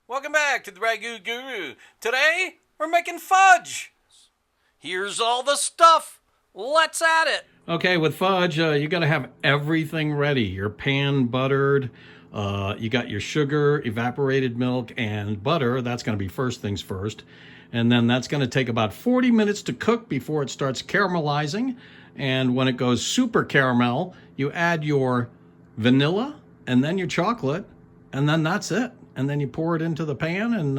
Welcome back to the Ragu Guru. Today, we're making fudge. Here's all the stuff. Let's at it. Okay, with fudge, you got to have everything ready. Your pan buttered, you got your sugar, evaporated milk, and butter. That's going to be first things first. And then that's going to take about 40 minutes to cook before it starts caramelizing. And when it goes super caramel, you add your vanilla and then your chocolate, and then that's it. And then you pour it into the pan and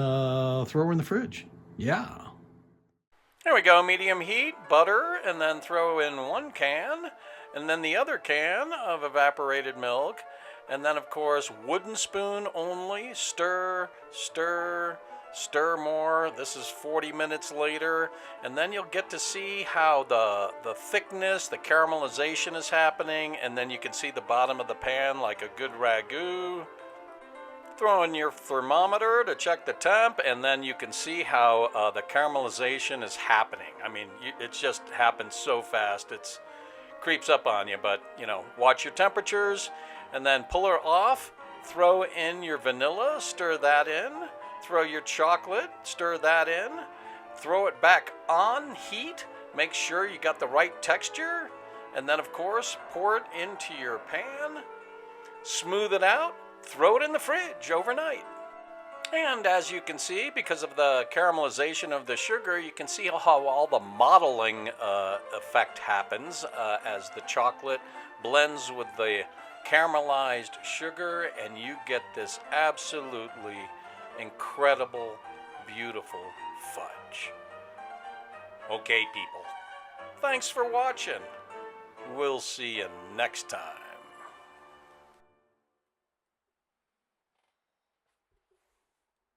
throw it in the fridge. Yeah. There we go, medium heat, butter, and then throw in one can, and then the other can of evaporated milk, and then of course wooden spoon only, stir, stir, stir more. This is 40 minutes later, and then you'll get to see how the thickness, the caramelization is happening, and then you can see the bottom of the pan like a good ragu. Throw in your thermometer to check the temp, and then you can see how the caramelization is happening. I mean, it just happens so fast, it creeps up on you. But, watch your temperatures, and then pull her off. Throw in your vanilla, stir that in. Throw your chocolate, stir that in. Throw it back on heat. Make sure you got the right texture. And then, of course, pour it into your pan. Smooth it out. Throw it in the fridge overnight. And as you can see, because of the caramelization of the sugar, you can see how all the modeling effect happens as the chocolate blends with the caramelized sugar, and you get this absolutely incredible, beautiful fudge. Okay, people. Thanks for watching. We'll see you next time.